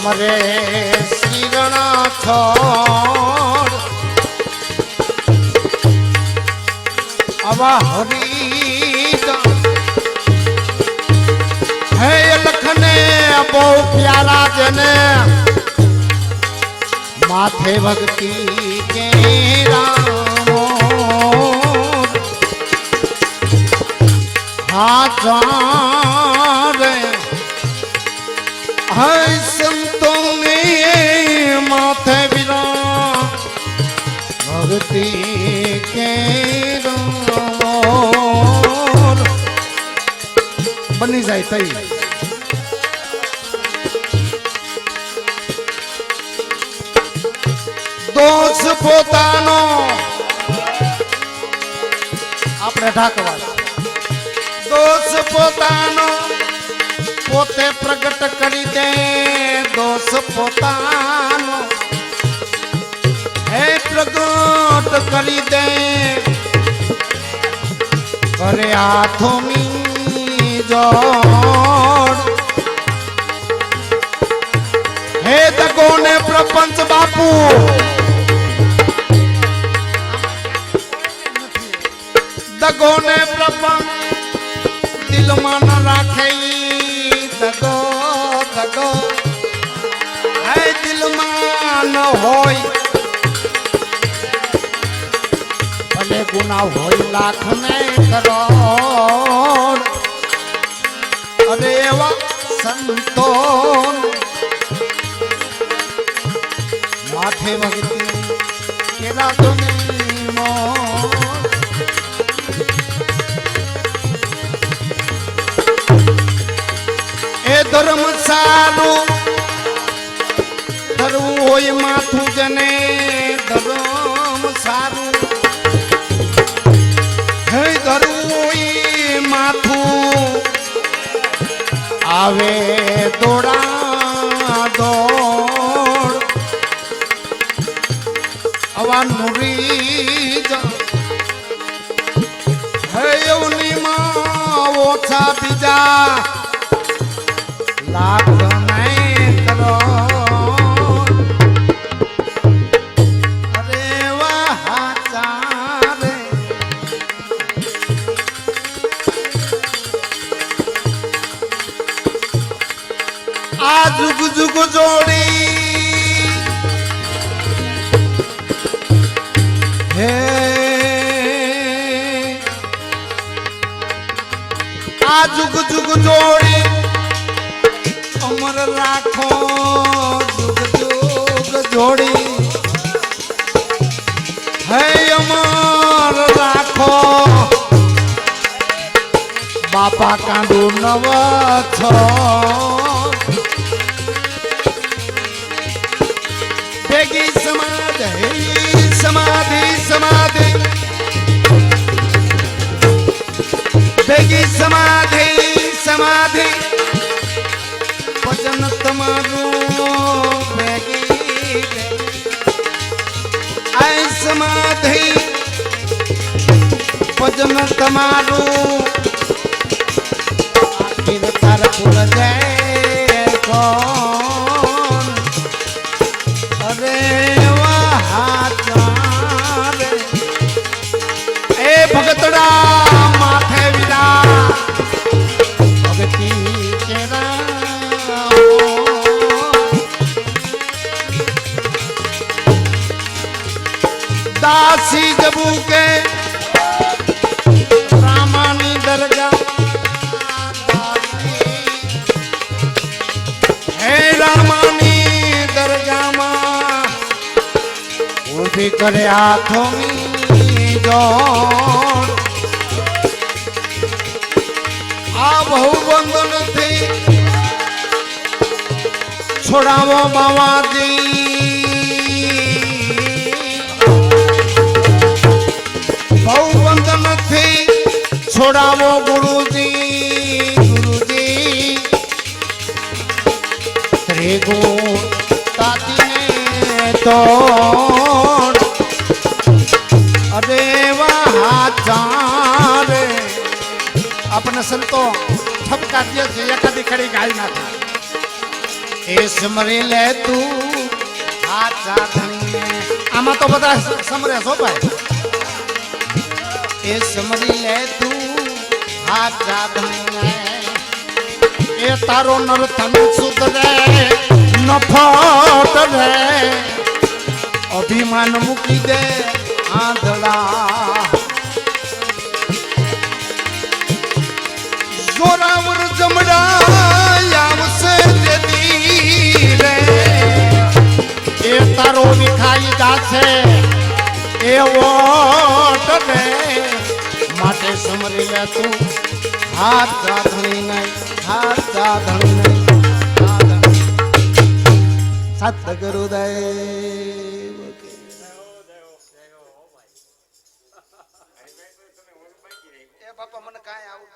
અમરે શ્રીગણા છોડ આવા હરી હે લખને બહુ પ્યારા જેને માથે ભક્તિ કે રામો હાથ રે હે સંતો ને માથે વિરા ભક્તિ કે રામો બની જાય તઈ દોષ પોતાનો આપણે ઢાકવા દોષ પોતાનો પોતે પ્રગટ કરી દે દોષ પોતાનો હે પ્રગટ કરી દે કરે હાથોની જોડ હે દગો ને પ્રપંચ બાપુ દગો ને પ્રપંચ દિલમાં ન રાખે દગો દગો હે દિલમાં ન હોય ભલે ગુના હોય લાખ ને કરોડ અરે એવા સંતો માથે ભક્તિ કેલા તો એ ધર્મ સારું ધરવું હોય માથું જને ધર્મ સારું હે ધરવું હોય માથું આવે દોડા દોડ આવા નુરી હે અવનીમાં ઓછા બીજા લાખ નહીં કરો અરે વાહ ચારે આ જુગ જુગ જોડી હે આ જુગ જુગ જોડી અમર રાખો જુગ જુગ જોડી હે અમર રાખો બાપા કાંડુ નવ છો ભેગી સમાધિ સમાધિ સમાધિ ભેગી સમાધિ સમાધિ ભજન તમારું ભેગી આ સમાધિ ભજન તમારું આખિર તાર પુર જય કોણ અરે વાહ એ ભગતડા માથે વિરા ભક્તિ કેરા दासी जबू के रामानी दरगाह हे रामानी दरगाह मां उठी करे हाथों में जोड़ आ बहु बंधन थी छोड़ावो बाबाजी छोड़ावो गुरुजी गुरुजी त्रिगु ताती ने तोड़ अरे वहाँ अपने संतो ठपका दिए एखादी खड़ी गाय ना था એ સમરી લે તું હાચા ધણીને. આમાં તો બધા સમરે છો ભાઈ. એ સમરી લે તું હાચા ધણીને. એ તારો નરતન સુધરે નફટ રે. અભિમાન મૂકી દે આંધળા. જોરાવર જમડા આવશે જેદી રે. એ તારો વિખાઈ જાશે એવો રે. માટે સમરી લે તું હાથ ધણી નહીં, હાથ ધણી નહીં. સતગુરુદેવ એ બાપા મને કાંઈ આવું